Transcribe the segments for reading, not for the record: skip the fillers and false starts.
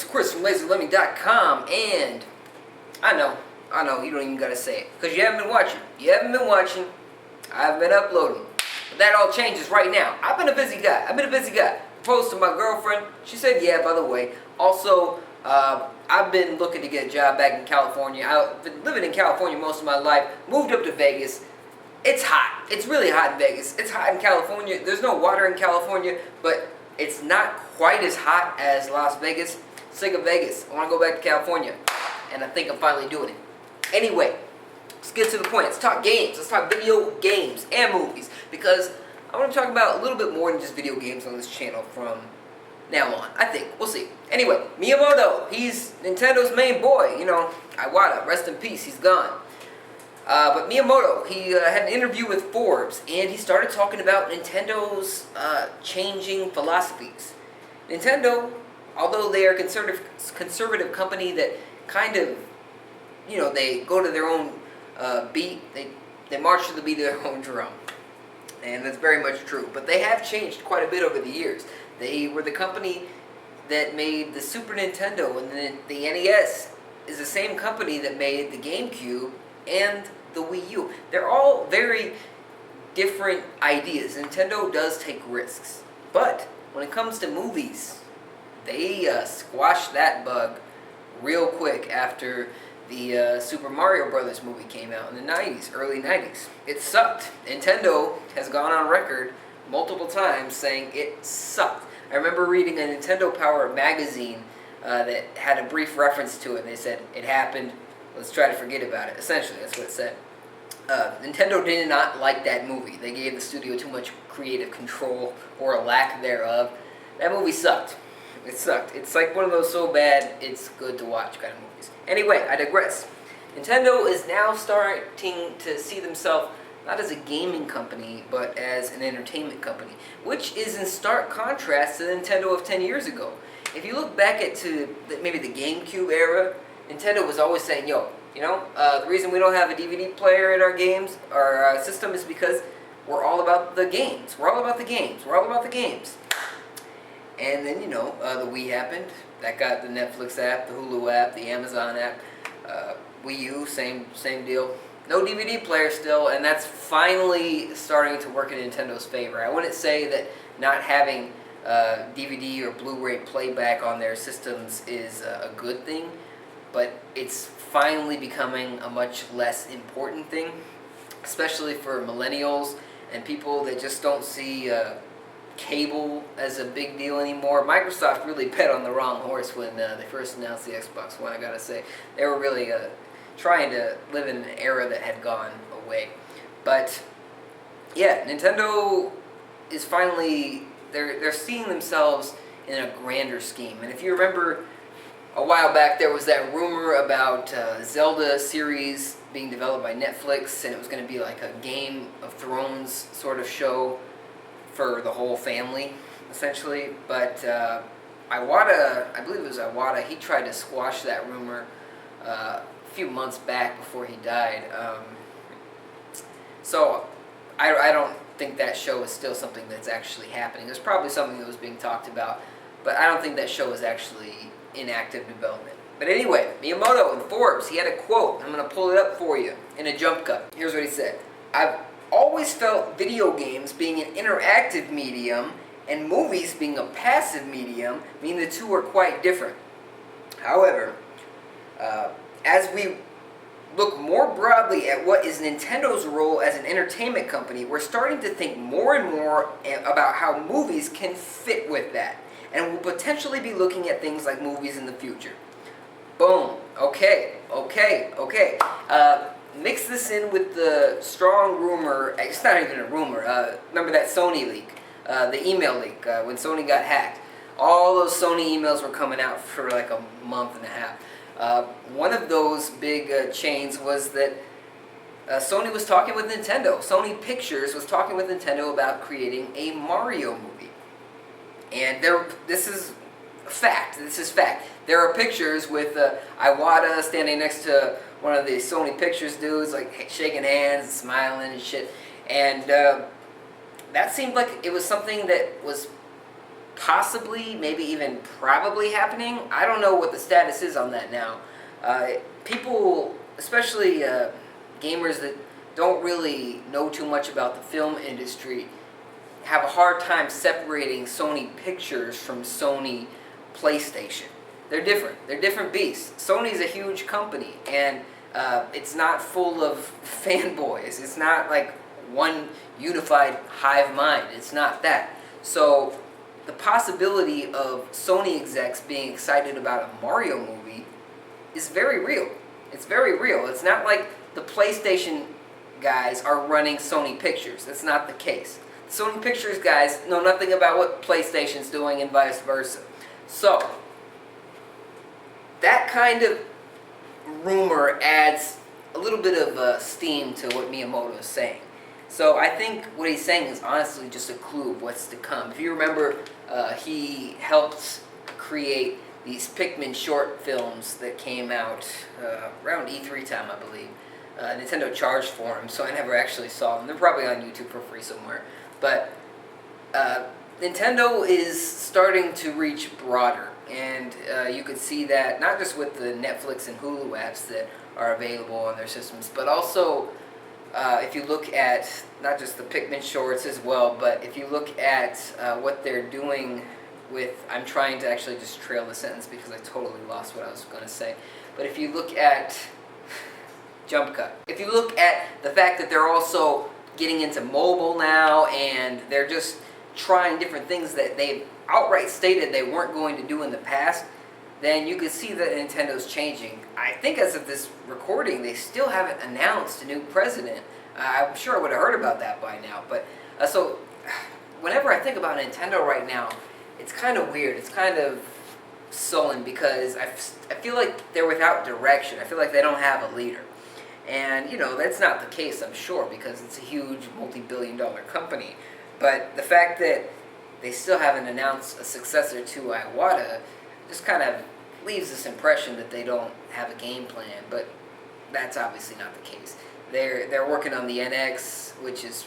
It's Chris from LaserLemming.com, and I know, you don't even gotta say it, because you haven't been watching. I haven't been uploading. But that all changes right now. I've been a busy guy. Proposed to my girlfriend. She said yeah, by the way. Also, I've been looking to get a job back in California. I've been living in California most of my life. Moved up to Vegas. It's hot. It's really hot in Vegas. It's hot in California. There's no water in California, but it's not quite as hot as Las Vegas. Sick of Vegas. I want to go back to California, and I think I'm finally doing it. Anyway, let's get to the point. Let's talk games. Let's talk video games and movies, because I want to talk about a little bit more than just video games on this channel from now on. I think. We'll see. Anyway, Miyamoto. He's Nintendo's main boy. You know, Iwata. Rest in peace. He's gone. But Miyamoto, he had an interview with Forbes, and he started talking about Nintendo's changing philosophies. Nintendo, although they are a conservative company that kind of, you know, they go to their own beat, they march to the beat of their own drum. And that's very much true. But they have changed quite a bit over the years. They were the company that made the Super Nintendo, and the NES is the same company that made the GameCube and the Wii U. They're all very different ideas. Nintendo does take risks. But when it comes to movies, they squashed that bug real quick after the Super Mario Brothers movie came out in the 90s, early 90s. It sucked. Nintendo has gone on record multiple times saying it sucked. I remember reading a Nintendo Power magazine that had a brief reference to it. They said, it happened, let's try to forget about it. Essentially, that's what it said. Nintendo did not like that movie. They gave the studio too much creative control, or a lack thereof. That movie sucked. It sucked. It's like one of those so bad, it's good to watch kind of movies. Anyway, I digress. Nintendo is now starting to see themselves not as a gaming company, but as an entertainment company, which is in stark contrast to the Nintendo of 10 years ago. If you look back at maybe the GameCube era, Nintendo was always saying, yo, you know, the reason we don't have a DVD player in our games, our system, is because we're all about the games. We're all about the games. And then, you know, the Wii happened. That got the Netflix app, the Hulu app, the Amazon app. Wii U, same deal. No DVD player still, and that's finally starting to work in Nintendo's favor. I wouldn't say that not having DVD or Blu-ray playback on their systems is a good thing, but it's finally becoming a much less important thing, especially for millennials and people that just don't see cable as a big deal anymore. Microsoft really bet on the wrong horse when they first announced the Xbox One, I gotta say. They were really trying to live in an era that had gone away. But yeah, Nintendo is finally, they're seeing themselves in a grander scheme. And if you remember, a while back there was that rumor about Zelda series being developed by Netflix, and it was going to be like a Game of Thrones sort of show for the whole family, essentially. But Iwata, I believe it was Iwata, he tried to squash that rumor a few months back before he died. So I don't think that show is still something that's actually happening. There's probably something that was being talked about, but I don't think that show is actually in active development. But anyway, Miyamoto in Forbes, he had a quote. I'm going to pull it up for you in a jump cut. Here's what he said. I've always felt video games being an interactive medium and movies being a passive medium mean the two are quite different. However, as we look more broadly at what is Nintendo's role as an entertainment company, we're starting to think more and more about how movies can fit with that. And we'll potentially be looking at things like movies in the future. Boom. Okay. Mix this in with the strong rumor. It's not even a rumor. Remember that Sony leak, the email leak, when Sony got hacked. All those Sony emails were coming out for like a month and a half. One of those big chains was that Sony was talking with Nintendo. Sony Pictures was talking with Nintendo about creating a Mario movie. And this is fact. There are pictures with Iwata standing next to one of the Sony Pictures dudes, like shaking hands, smiling and shit. And that seemed like it was something that was possibly, maybe even probably happening. I don't know what the status is on that now. People, especially gamers that don't really know too much about the film industry, have a hard time separating Sony Pictures from Sony PlayStation. They're different. They're different beasts. Sony's a huge company, and it's not full of fanboys. It's not like one unified hive mind. It's not that. So the possibility of Sony execs being excited about a Mario movie is very real. It's very real. It's not like the PlayStation guys are running Sony Pictures. That's not the case. The Sony Pictures guys know nothing about what PlayStation's doing and vice versa. So that kind of rumor adds a little bit of steam to what Miyamoto is saying. So I think what he's saying is honestly just a clue of what's to come. If you remember, he helped create these Pikmin short films that came out around E3 time, I believe. Nintendo charged for them, so I never actually saw them. They're probably on YouTube for free somewhere. But Nintendo is starting to reach broader, and you could see that not just with the Netflix and Hulu apps that are available on their systems, but also if you look at not just the Pikmin shorts as well, but if you look at what they're doing with, I'm trying to actually just trail the sentence because I totally lost what I was going to say, but if you look at jump cut, if you look at the fact that they're also getting into mobile now, and they're just trying different things that they've outright stated they weren't going to do in the past, then you can see that Nintendo's changing. I think as of this recording, they still haven't announced a new president. I'm sure I would have heard about that by now. But so whenever I think about Nintendo right now, it's kind of weird. It's kind of sullen because I feel like they're without direction. I feel like they don't have a leader. And, you know, that's not the case, I'm sure, because it's a huge multi-billion-dollar company. But the fact that they still haven't announced a successor to Iwata just kind of leaves this impression that they don't have a game plan, but that's obviously not the case. They're working on the NX, which is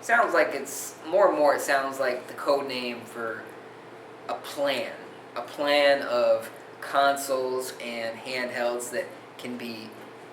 sounds like it's more and more. It sounds like the code name for a plan of consoles and handhelds that can be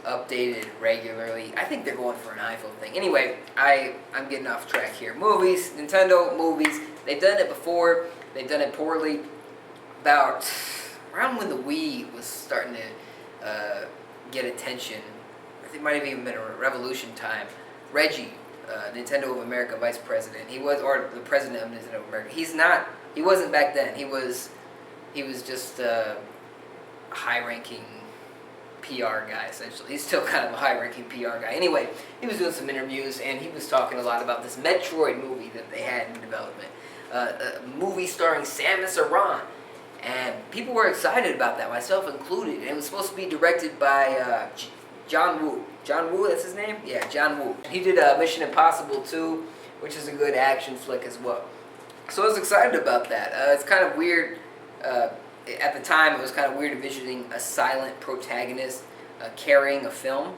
updated regularly. I think they're going for an iPhone thing. Anyway, I'm getting off track here. Movies, Nintendo movies. They've done it before. They've done it poorly. About around when the Wii was starting to get attention, I think it might have even been a Revolution time. Reggie, Nintendo of America vice president, or the president of Nintendo of America. He wasn't back then. He was just a high-ranking PR guy, essentially. He's still kind of a high-ranking PR guy. Anyway, he was doing some interviews, and he was talking a lot about this Metroid movie that they had in development. A movie starring Samus Aran. And people were excited about that, myself included. And it was supposed to be directed by John Woo. John Woo, that's his name? Yeah, John Woo. He did Mission Impossible 2, which is a good action flick as well. So I was excited about that. It's kind of weird. At the time, it was kind of weird envisioning a silent protagonist carrying a film.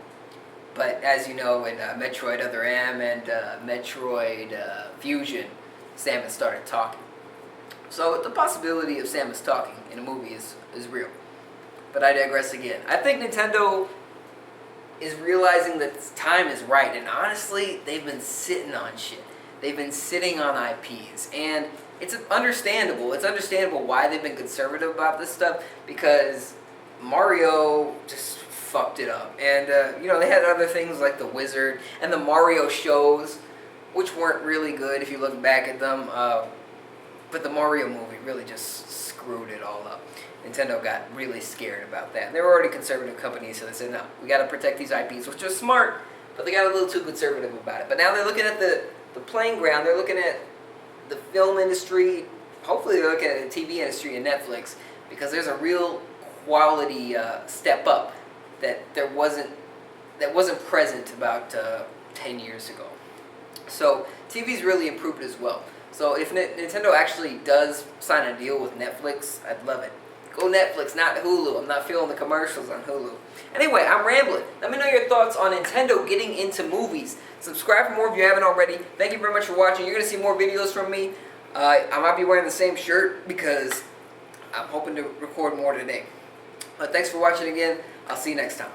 But as you know, in Metroid Other M and Metroid Fusion, Samus started talking. So the possibility of Samus talking in a movie is real. But I digress again. I think Nintendo is realizing that time is right. And honestly, they've been sitting on shit. They've been sitting on IPs. And it's understandable. It's understandable why they've been conservative about this stuff. Because Mario just fucked it up. And, they had other things like The Wizard and the Mario shows, which weren't really good if you look back at them. But the Mario movie really just screwed it all up. Nintendo got really scared about that. And they were already conservative companies, so they said, no, we got to protect these IPs, which is smart, but they got a little too conservative about it. But now they're looking at the playing ground. They're looking at the film industry. Hopefully they're looking at the TV industry and Netflix, because there's a real quality step up that wasn't present about 10 years ago. So TV's really improved as well. So if Nintendo actually does sign a deal with Netflix, I'd love it. Go Netflix, not Hulu. I'm not feeling the commercials on Hulu. Anyway, I'm rambling. Let me know your thoughts on Nintendo getting into movies. Subscribe for more if you haven't already. Thank you very much for watching. You're going to see more videos from me. I might be wearing the same shirt because I'm hoping to record more today. But thanks for watching again. I'll see you next time.